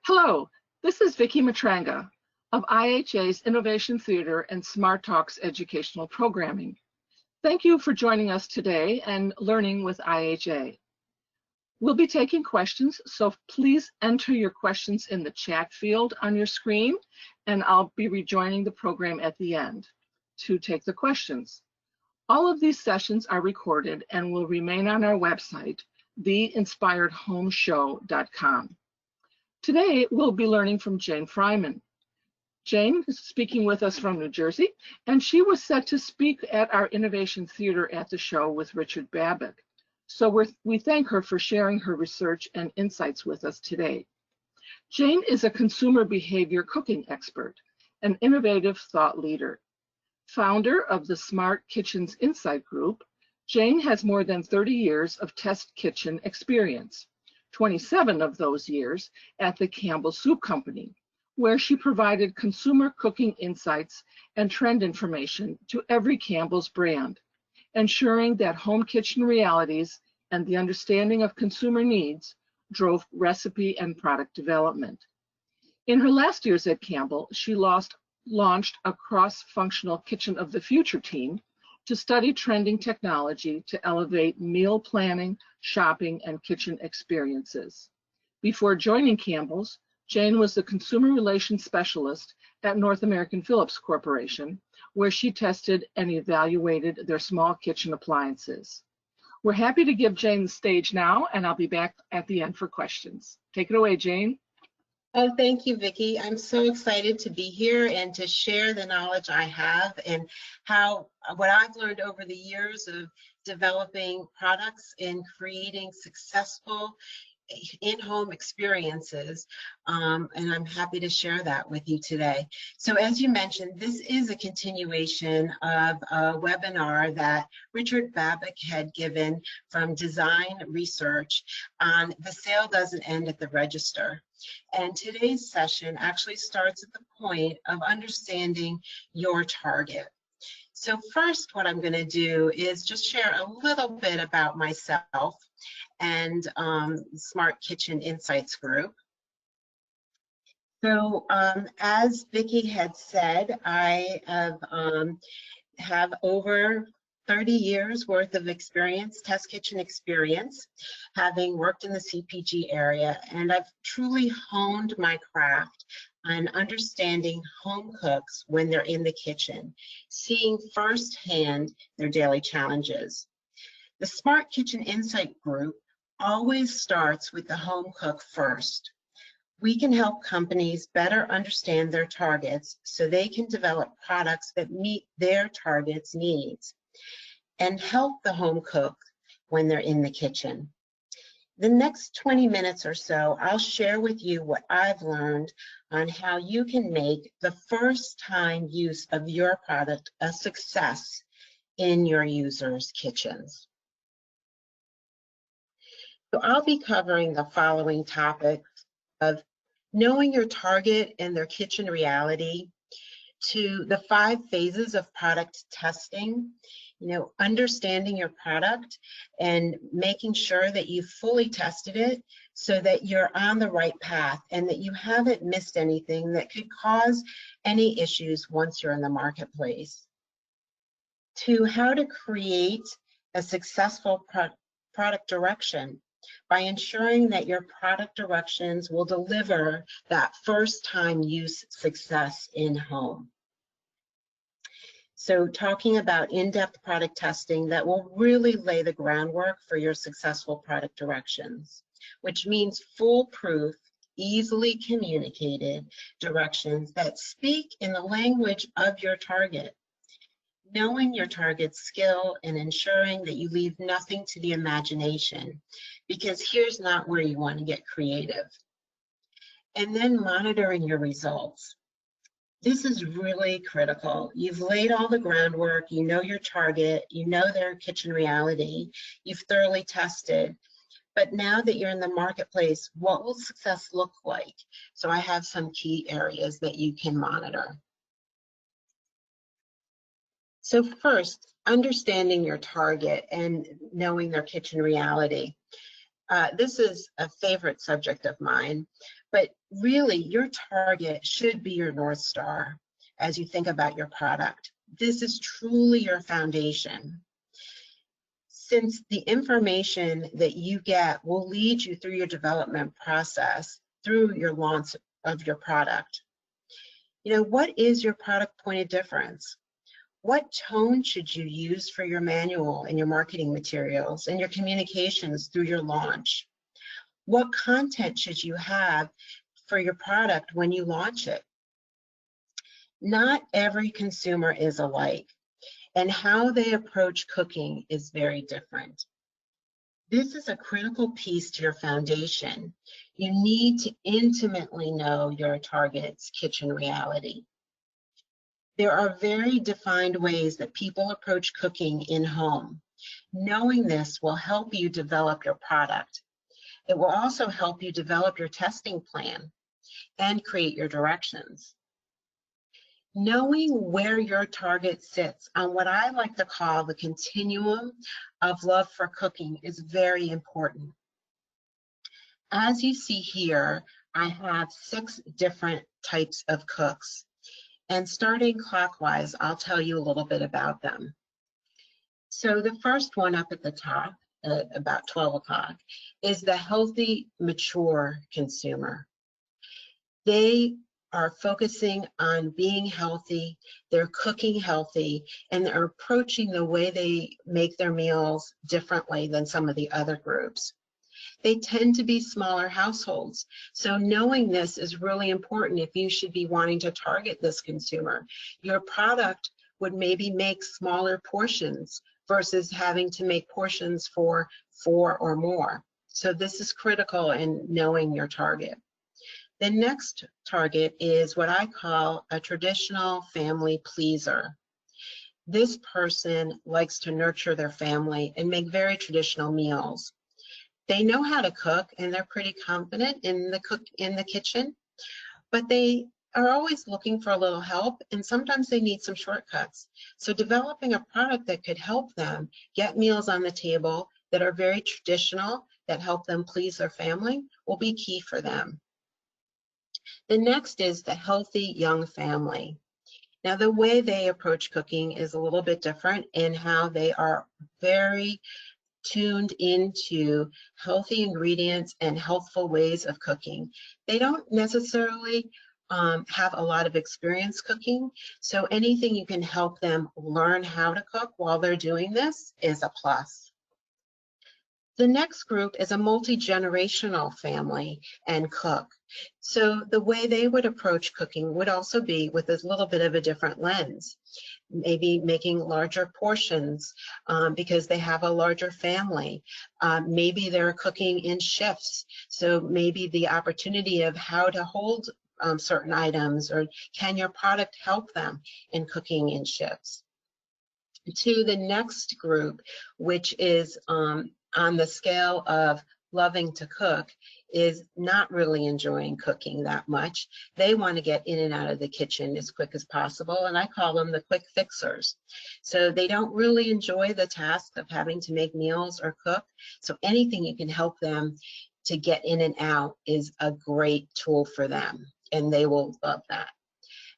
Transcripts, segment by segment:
Hello, this is Vicki Matranga of IHA's Innovation Theater and Smart Talks educational programming. Thank you for joining us today and learning with IHA. We'll be taking questions, so please enter your questions in the chat field on your screen, and I'll be rejoining the program at the end to take the questions. All of these sessions are recorded and will remain on our website, theinspiredhomeshow.com. Today, we'll be learning from Jane Freiman. Jane is speaking with us from New Jersey, and she was set to speak at our Innovation Theater at the show with Richard Babbitt. So we thank her for sharing her research and insights with us today. Jane is a consumer behavior cooking expert, an innovative thought leader. Founder of the Smart Kitchens Insight Group, Jane has more than 30 years of test kitchen experience, 27 of those years at the Campbell Soup Company, where she provided consumer cooking insights and trend information to every Campbell's brand, ensuring that home kitchen realities and the understanding of consumer needs drove recipe and product development. In her last years at Campbell, she launched a cross-functional Kitchen of the Future team to study trending technology to elevate meal planning, shopping, and kitchen experiences. Before joining Campbell's, Jane was the consumer relations specialist at North American Phillips Corporation, where she tested and evaluated their small kitchen appliances. We're happy to give Jane the stage now, and I'll be back at the end for questions. Take it away, Jane. Oh, thank you, Vicki. I'm so excited to be here and to share the knowledge I have and what I've learned over the years of developing products and creating successful in-home experiences, and I'm happy to share that with you today. So as you mentioned, this is a continuation of a webinar that Richard Babbitt had given from Design Research on The Sale Doesn't End at the Register. And today's session actually starts at the point of understanding your target. So first, what I'm going to do is just share a little bit about myself and Smart Kitchen Insights Group. So as Vicki had said, I have over 30 years worth of experience, test kitchen experience, having worked in the CPG area, and I've truly honed my craft on understanding home cooks when they're in the kitchen, seeing firsthand their daily challenges. The Smart Kitchen Insight Group always starts with the home cook first. We can help companies better understand their targets so they can develop products that meet their targets' needs and help the home cook when they're in the kitchen. The next 20 minutes or so, I'll share with you what I've learned on how you can make the first time use of your product a success in your users' kitchens. So I'll be covering the following topics of knowing your target and their kitchen reality, to the 5 phases of product testing, understanding your product and making sure that you've fully tested it so that you're on the right path and that you haven't missed anything that could cause any issues once you're in the marketplace. To how to create a successful product direction by ensuring that your product directions will deliver that first time use success in home. So talking about in-depth product testing that will really lay the groundwork for your successful product directions, which means foolproof, easily communicated directions that speak in the language of your target. Knowing your target's skill and ensuring that you leave nothing to the imagination, because here's not where you want to get creative. And then monitoring your results. This is really critical. You've laid all the groundwork, you know your target, you know their kitchen reality, you've thoroughly tested. But now that you're in the marketplace, what will success look like? So I have some key areas that you can monitor. So first, understanding your target and knowing their kitchen reality. This is a favorite subject of mine, but really your target should be your North Star as you think about your product. This is truly your foundation. Since the information that you get will lead you through your development process, through your launch of your product. You know, what is your product point of difference? What tone should you use for your manual and your marketing materials and your communications through your launch? What content should you have for your product when you launch it? Not every consumer is alike, and how they approach cooking is very different. This is a critical piece to your foundation. You need to intimately know your target's kitchen reality. There are very defined ways that people approach cooking in home. Knowing this will help you develop your product. It will also help you develop your testing plan and create your directions. Knowing where your target sits on what I like to call the continuum of love for cooking is very important. As you see here, I have 6 different types of cooks. And starting clockwise, I'll tell you a little bit about them. So the first one up at the top, about 12 o'clock, is the healthy, mature consumer. They are focusing on being healthy, they're cooking healthy, and they're approaching the way they make their meals differently than some of the other groups. They tend to be smaller households. So knowing this is really important if you should be wanting to target this consumer. Your product would maybe make smaller portions versus having to make portions for 4 or more. So this is critical in knowing your target. The next target is what I call a traditional family pleaser. This person likes to nurture their family and make very traditional meals. They know how to cook and they're pretty confident in the kitchen, but they are always looking for a little help, and sometimes they need some shortcuts. So developing a product that could help them get meals on the table that are very traditional, that help them please their family, will be key for them. The next is the healthy young family. Now, the way they approach cooking is a little bit different in how they are very tuned into healthy ingredients and healthful ways of cooking. They don't necessarily have a lot of experience cooking, so anything you can help them learn how to cook while they're doing this is a plus. The next group is a multi-generational family and cook. So the way they would approach cooking would also be with a little bit of a different lens. Maybe making larger portions because they have a larger family. Maybe they're cooking in shifts. So maybe the opportunity of how to hold certain items, or can your product help them in cooking in shifts? To the next group, which is on the scale of loving to cook, is not really enjoying cooking that much. They want to get in and out of the kitchen as quick as possible, and I call them the quick fixers. So they don't really enjoy the task of having to make meals or cook, so anything you can help them to get in and out is a great tool for them, and they will love that.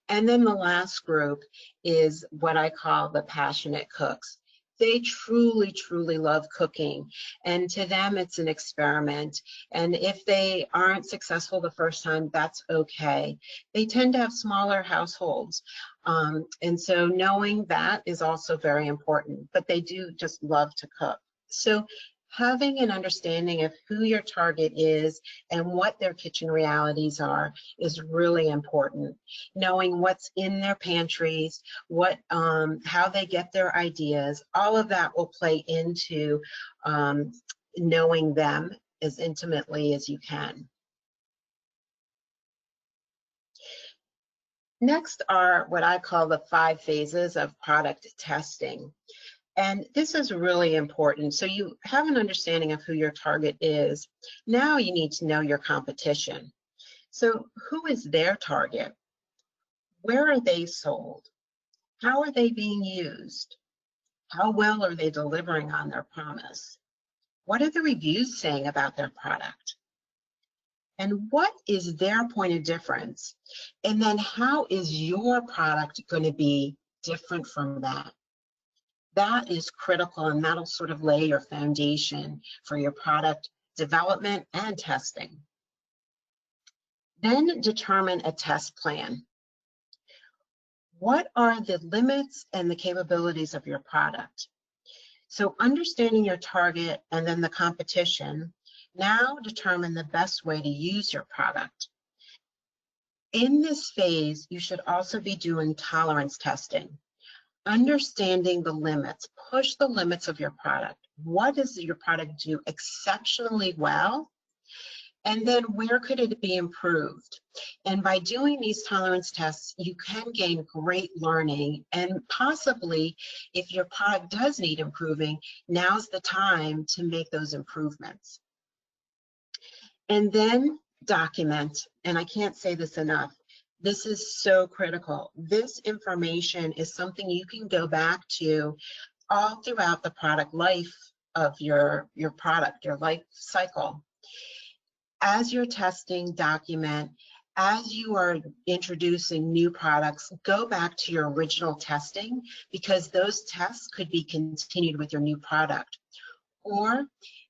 And then the last group is what I call the passionate cooks. They truly, truly love cooking, and to them it's an experiment. And if they aren't successful the first time, that's okay. They tend to have smaller households, and so knowing that is also very important, but they do just love to cook. So having an understanding of who your target is and what their kitchen realities are is really important. Knowing what's in their pantries, how they get their ideas, all of that will play into knowing them as intimately as you can. Next are what I call the 5 phases of product testing. And this is really important. So you have an understanding of who your target is. Now you need to know your competition. So who is their target? Where are they sold? How are they being used? How well are they delivering on their promise? What are the reviews saying about their product? And what is their point of difference? And then how is your product going to be different from that? That is critical, and that'll sort of lay your foundation for your product development and testing. Then determine a test plan. What are the limits and the capabilities of your product? So understanding your target and then the competition, now determine the best way to use your product. In this phase, you should also be doing tolerance testing, understanding the limits, push the limits of your product. What does your product do exceptionally well? And then where could it be improved? And by doing these tolerance tests, you can gain great learning, and possibly if your product does need improving, now's the time to make those improvements. And then document, and I can't say this enough, this is so critical. This information is something you can go back to all throughout the product life of your product, your life cycle. As you're testing, document. As you are introducing new products, go back to your original testing, because those tests could be continued with your new product. Or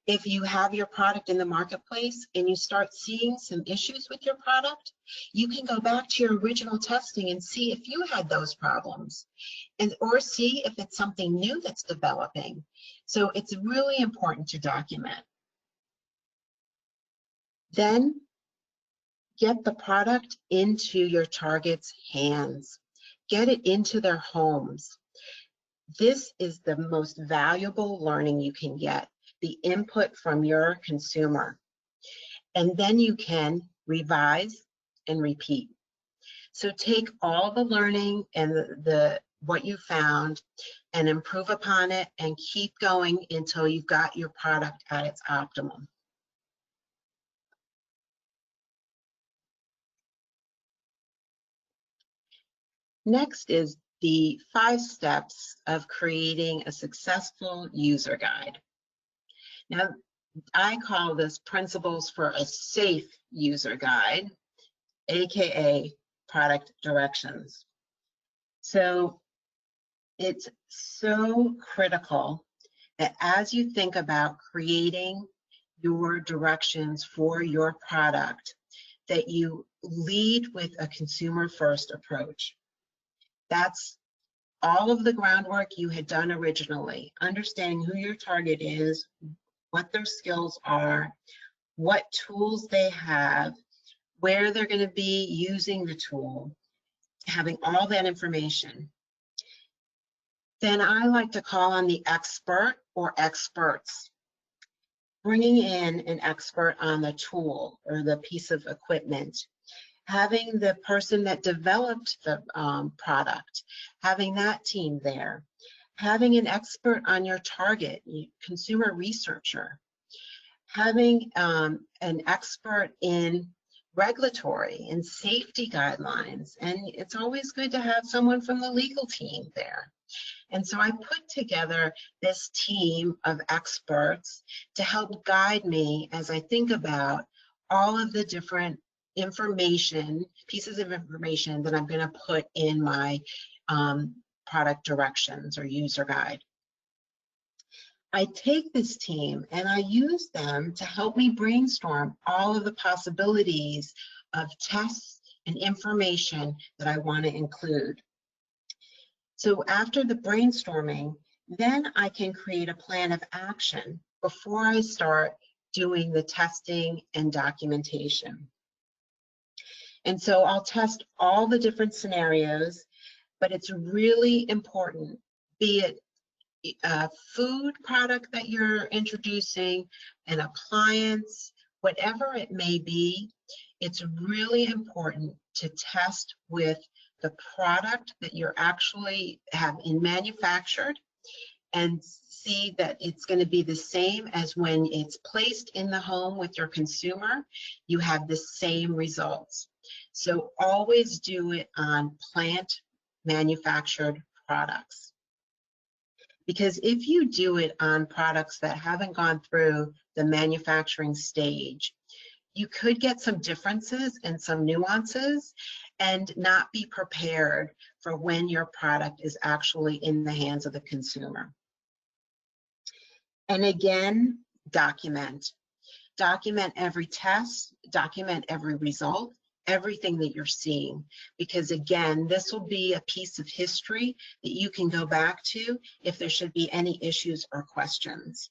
if you have your product in the marketplace and you start seeing some issues with your product, you can go back to your original testing and see if you had those problems, or see if it's something new that's developing. So it's really important to document. Then get the product into your target's hands. Get it into their homes. This is the most valuable learning you can get, the input from your consumer. And then you can revise and repeat. So take all the learning and what you found and improve upon it, and keep going until you've got your product at its optimum. Next is the 5 steps of creating a successful user guide. Now, I call this principles for a safe user guide, AKA product directions. So it's so critical that as you think about creating your directions for your product, that you lead with a consumer-first approach. That's all of the groundwork you had done originally, understanding who your target is, what their skills are, what tools they have, where they're going to be using the tool, having all that information. Then I like to call on the expert or experts, bringing in an expert on the tool or the piece of equipment, having the person that developed the product, having that team there, having an expert on your target, consumer researcher, having an expert in regulatory and safety guidelines. And it's always good to have someone from the legal team there. And so I put together this team of experts to help guide me as I think about all of the different information, pieces of information that I'm going to put in my product directions or user guide. I take this team and I use them to help me brainstorm all of the possibilities of tests and information that I want to include. So after the brainstorming, then I can create a plan of action before I start doing the testing and documentation. And so I'll test all the different scenarios, but it's really important, be it a food product that you're introducing, an appliance, whatever it may be, it's really important to test with the product that you're actually have in manufactured and see that it's going to be the same as when it's placed in the home with your consumer. You have the same results. So always do it on plant manufactured products. Because if you do it on products that haven't gone through the manufacturing stage, you could get some differences and some nuances and not be prepared for when your product is actually in the hands of the consumer. And again, document. Document every test, document every result, everything that you're seeing, because again, this will be a piece of history that you can go back to if there should be any issues or questions.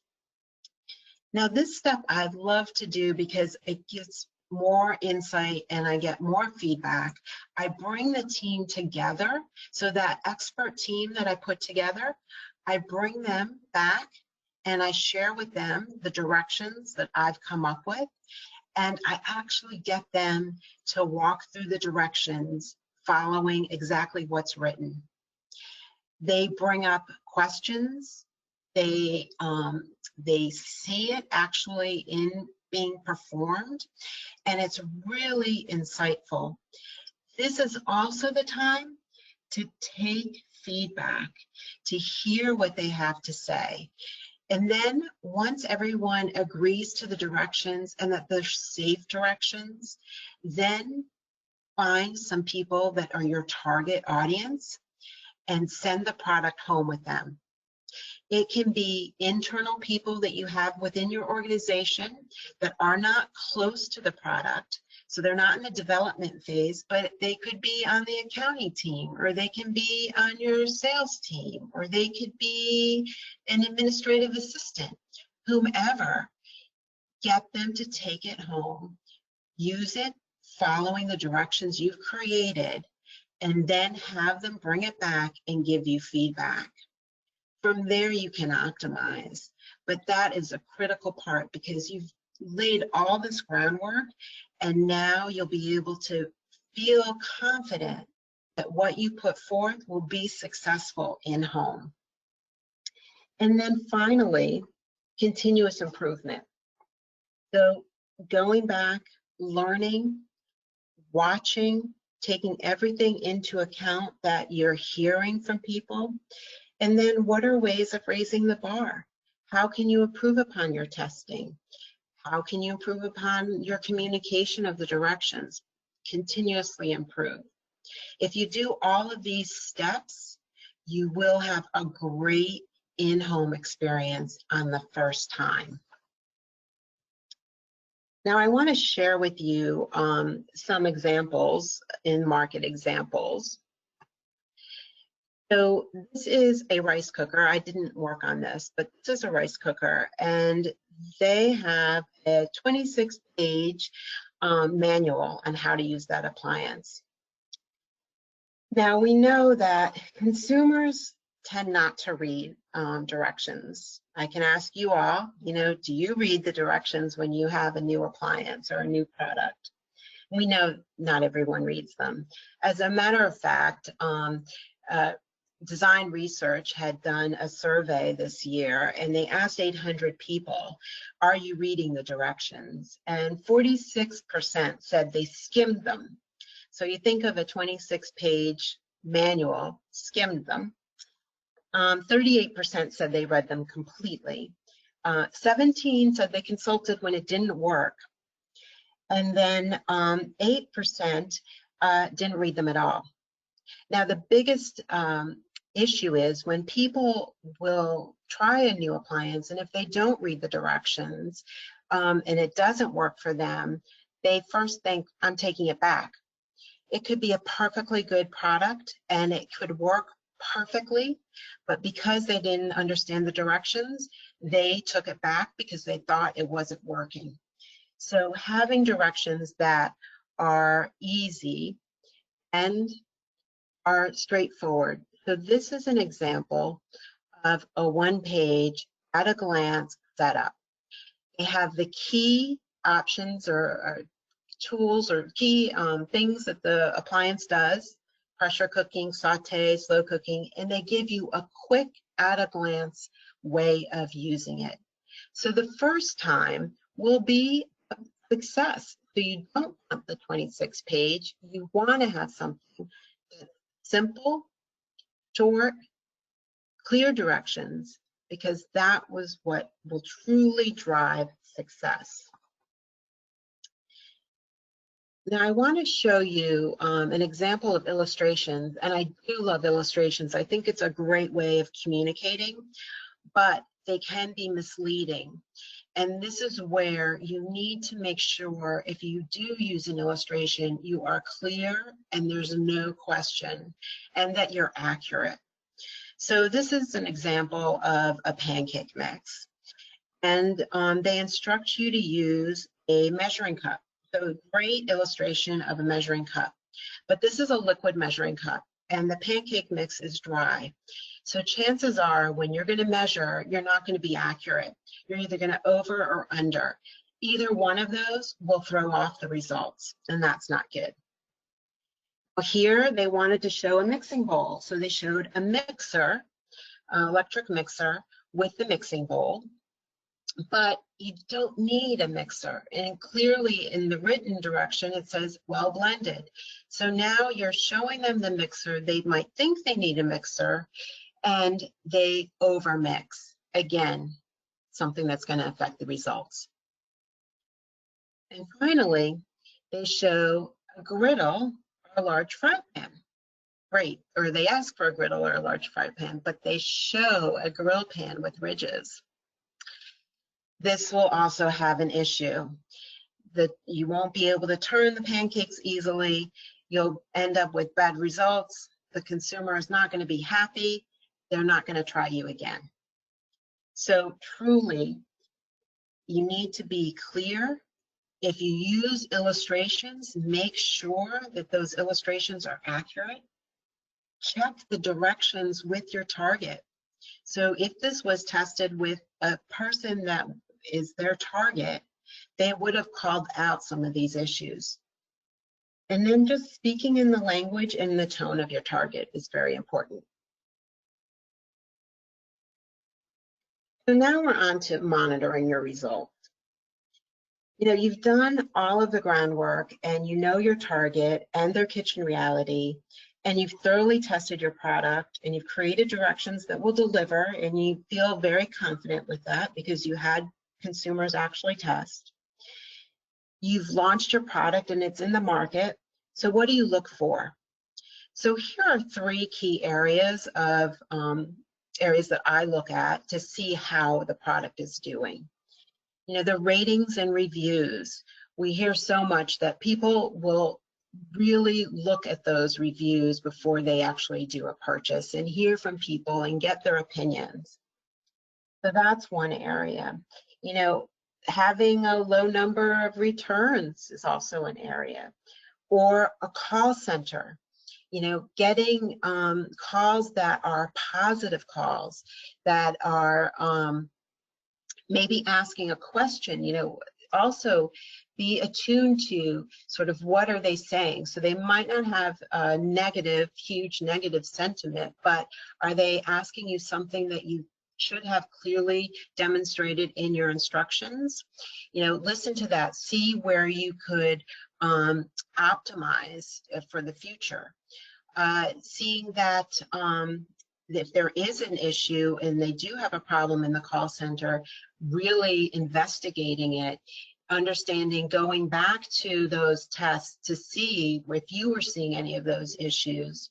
Now, this step I love to do because it gives more insight and I get more feedback. I bring the team together, so that expert team that I put together, I bring them back and I share with them the directions that I've come up with, and I actually get them to walk through the directions following exactly what's written. They bring up questions. They see it actually in being performed, and it's really insightful. This is also the time to take feedback, to hear what they have to say. And then once everyone agrees to the directions and that they're safe directions, then find some people that are your target audience and send the product home with them. It can be internal people that you have within your organization that are not close to the product, so they're not in the development phase, but they could be on the accounting team, or they can be on your sales team, or they could be an administrative assistant, whomever. Get them to take it home, use it following the directions you've created, and then have them bring it back and give you feedback. From there, you can optimize, but that is a critical part because you've laid all this groundwork, and now you'll be able to feel confident that what you put forth will be successful in home. And then finally, continuous improvement. So going back, learning, watching, taking everything into account that you're hearing from people. And then what are ways of raising the bar? How can you improve upon your testing? How can you improve upon your communication of the directions? Continuously improve. If you do all of these steps, you will have a great in-home experience on the first time. Now, I want to share with you some examples in market examples. So this is a rice cooker. I didn't work on this, but this is a rice cooker, and they have a 26-page manual on how to use that appliance. Now, we know that consumers tend not to read directions. I can ask you all, do you read the directions when you have a new appliance or a new product? We know not everyone reads them. As a matter of fact, Design Research had done a survey this year, and they asked 800 people, are you reading the directions? And 46% said they skimmed them. So you think of a 26-page manual, skimmed them. 38% said they read them completely. 17% said they consulted when it didn't work. And then 8% didn't read them at all. Now, the biggest issue is when people will try a new appliance, and if they don't read the directions and it doesn't work for them, they first think, I'm taking it back. It could be a perfectly good product and it could work perfectly, but because they didn't understand the directions, they took it back because they thought it wasn't working. So having directions that are easy and are straightforward. So this is an example of a one-page at-a-glance setup. They have the key options or tools or key things that the appliance does: pressure cooking, saute, slow cooking, and they give you a quick at-a-glance way of using it. So the first time will be a success. So you don't want the 26-page. You want to have something that's simple, short, clear directions, because that was what will truly drive success. Now I want to show you an example of illustrations, and I do love illustrations. I think it's a great way of communicating, but they can be misleading. And this is where you need to make sure, if you do use an illustration, you are clear and there's no question, and that you're accurate. So this is an example of a pancake mix. And they instruct you to use a measuring cup. So great illustration of a measuring cup. But this is a liquid measuring cup, and the pancake mix is dry. So chances are when you're going to measure, you're not going to be accurate. You're either going to over or under. Either one of those will throw off the results, and that's not good. Well, here they wanted to show a mixing bowl. So they showed a mixer, an electric mixer with the mixing bowl. But you don't need a mixer. And clearly in the written direction, it says well blended. So now you're showing them the mixer. They might think they need a mixer, and they overmix. Again, something that's going to affect the results. And finally, they show a griddle or a large fry pan. Great, or they ask for a griddle or a large fry pan, but they show a grill pan with ridges. This will also have an issue that you won't be able to turn the pancakes easily. You'll end up with bad results. The consumer is not going to be happy. They're not going to try you again. So truly, you need to be clear. If you use illustrations, make sure that those illustrations are accurate. Check the directions with your target. So if this was tested with a person that is their target, they would have called out some of these issues. And then just speaking in the language and the tone of your target is very important. So now we're on to monitoring your results. You know, you've done all of the groundwork and you know your target and their kitchen reality, and you've thoroughly tested your product and you've created directions that will deliver, and you feel very confident with that because you had consumers actually test. You've launched your product and it's in the market. So what do you look for? So here are three key areas of areas that I look at to see how the product is doing. You know, the ratings and reviews. We hear so much that people will really look at those reviews before they actually do a purchase and hear from people and get their opinions. So that's one area. You know, having a low number of returns is also an area. Or a call center. You know, getting calls that are positive calls, that are maybe asking a question. You know, also be attuned to sort of what are they saying. So they might not have a negative, huge negative sentiment, but are they asking you something that you should have clearly demonstrated in your instructions? You know, listen to that, see where you could optimize for the future. Seeing that if there is an issue and they do have a problem in the call center, really investigating it, understanding, going back to those tests to see if you were seeing any of those issues.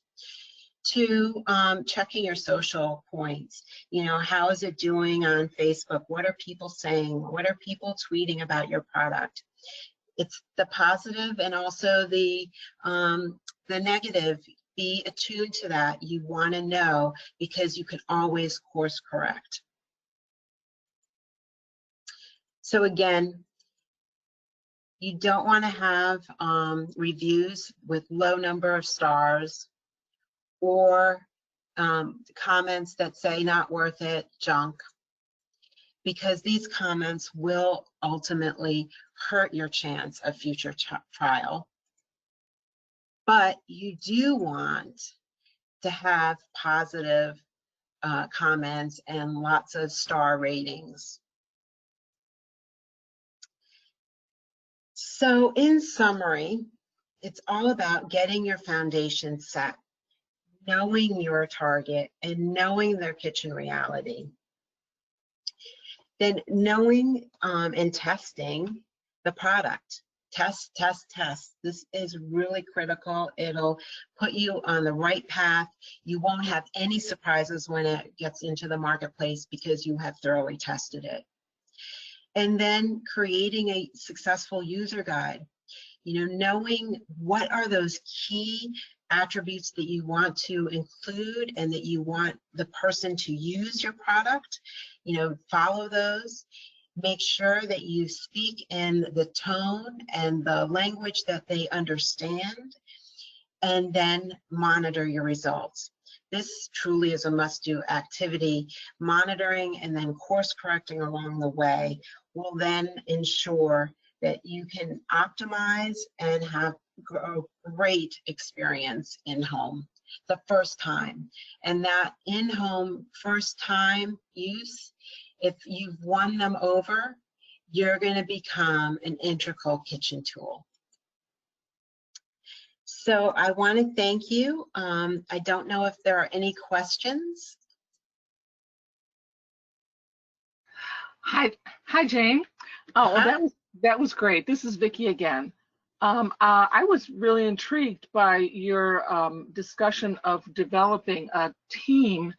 To checking your social points. You know, how is it doing on Facebook? What are people saying? What are people tweeting about your product? It's the positive and also the negative. Be attuned to that. You want to know, because you can always course correct. So again, you don't want to have reviews with low number of stars, or comments that say not worth it, junk, because these comments will ultimately hurt your chance of future trial. But you do want to have positive comments and lots of star ratings. So in summary, it's all about getting your foundation set. knowing your target and knowing their kitchen reality. Then knowing and testing the product. Test, test, test. This is really critical. It'll put you on the right path. You won't have any surprises when it gets into the marketplace because you have thoroughly tested it. And then creating a successful user guide. You know, knowing what are those key attributes that you want to include and that you want the person to use your product, you know, follow those. Make sure that you speak in the tone and the language that they understand, and then monitor your results. This truly is a must-do activity. Monitoring and then course correcting along the way will then ensure that you can optimize and have a great experience in home the first time. And that in-home first time use, if you've won them over, you're going to become an integral kitchen tool. So I want to thank you. I don't know if there are any questions. Hi, Jane. Oh, that was great. This is Vicki again. I was really intrigued by your discussion of developing a team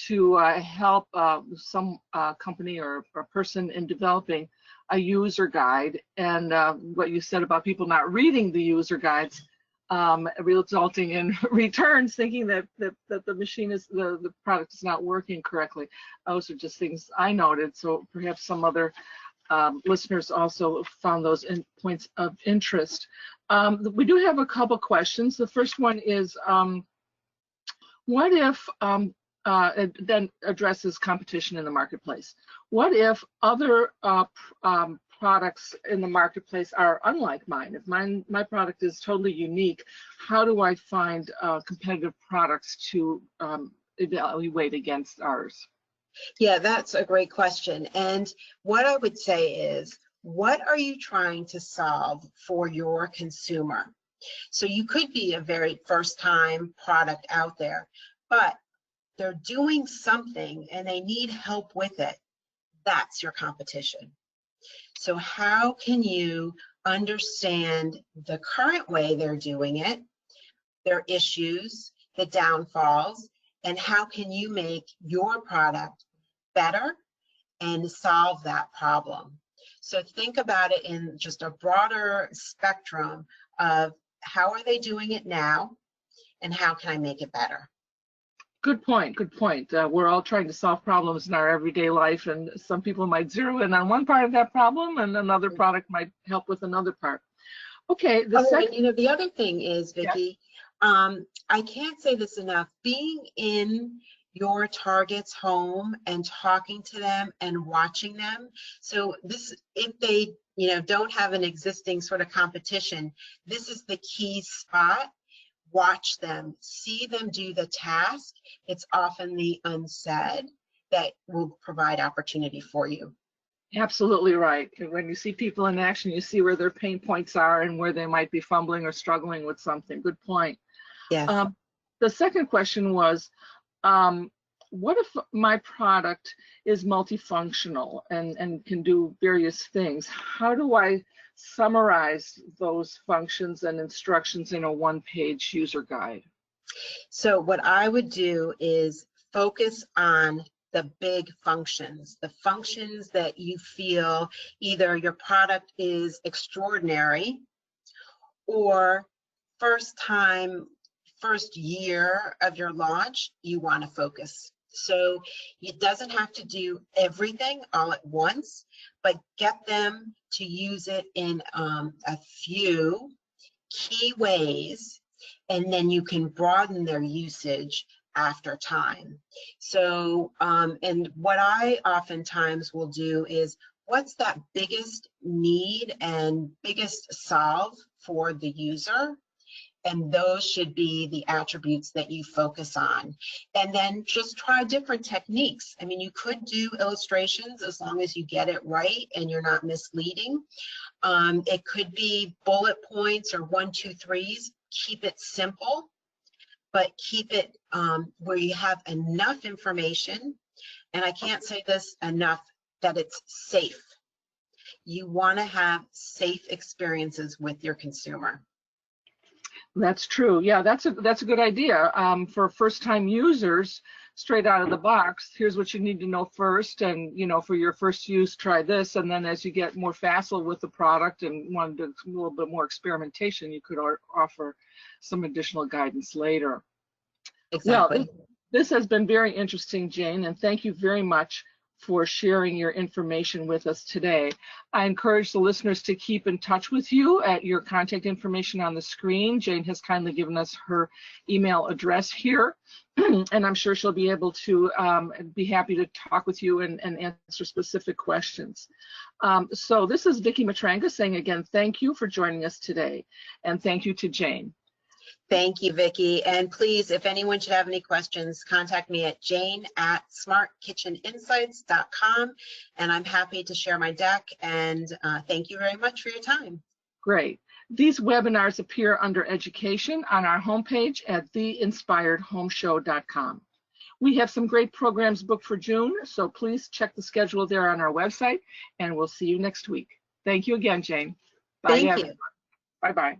to help some company or person in developing a user guide, and what you said about people not reading the user guides, resulting in returns, thinking that the machine is the product is not working correctly. Those are just things I noted. So perhaps some other listeners also found those points of interest. We do have a couple questions. The first one is, what if, it then addresses competition in the marketplace. What if other products in the marketplace are unlike mine? If my product is totally unique, how do I find competitive products to evaluate against ours? Yeah, that's a great question. And what I would say is, what are you trying to solve for your consumer? So you could be a very first time product out there, but they're doing something and they need help with it. That's your competition. So how can you understand the current way they're doing it, their issues, the downfalls, and how can you make your product better and solve that problem? So think about it in just a broader spectrum of how are they doing it now and how can I make it better? Good point, good point. We're all trying to solve problems in our everyday life, and some people might zero in on one part of that problem and another product might help with another part. Okay, and you know, the other thing is, Vicki, yeah. I can't say this enough, being in your target's home and talking to them and watching them. So this, if they, you know, don't have an existing sort of competition, this is the key spot. Watch them, see them do the task. It's often the unsaid that will provide opportunity for you. Absolutely right. When you see people in action, you see where their pain points are and where they might be fumbling or struggling with something. Good point. Yes. The second question was, what if my product is multifunctional and can do various things? How do I summarize those functions and instructions in a one-page user guide? So what I would do is focus on the big functions, the functions that you feel either your product is extraordinary or first year of your launch, you want to focus. So it doesn't have to do everything all at once, but get them to use it in a few key ways, and then you can broaden their usage after time. So, and what I oftentimes will do is, what's that biggest need and biggest solve for the user? And those should be the attributes that you focus on. And then just try different techniques. I mean, you could do illustrations as long as you get it right and you're not misleading. It could be bullet points or 1, 2, 3s. Keep it simple. but keep it where you have enough information. And I can't say this enough, that it's safe. You want to have safe experiences with your consumer. That's true. Yeah, that's a good idea. For first-time users, straight out of the box, here's what you need to know first, and for your first use, try this, and then as you get more facile with the product and want to do a little bit more experimentation, you could offer some additional guidance later. Exactly. Well, this has been very interesting, Jane, and thank you very much for sharing your information with us today. I encourage the listeners to keep in touch with you at your contact information on the screen. Jane has kindly given us her email address here, and I'm sure she'll be able to be happy to talk with you and answer specific questions. So this is Vicki Matranga saying again, thank you for joining us today, and thank you to Jane. Thank you, Vicki. And please, if anyone should have any questions, contact me at jane@smartkitcheninsights.com, and I'm happy to share my deck. And thank you very much for your time. Great. These webinars appear under education on our homepage at theinspiredhomeshow.com. We have some great programs booked for June, so please check the schedule there on our website, and we'll see you next week. Thank you again, Jane. Bye. Thank you. Bye-bye.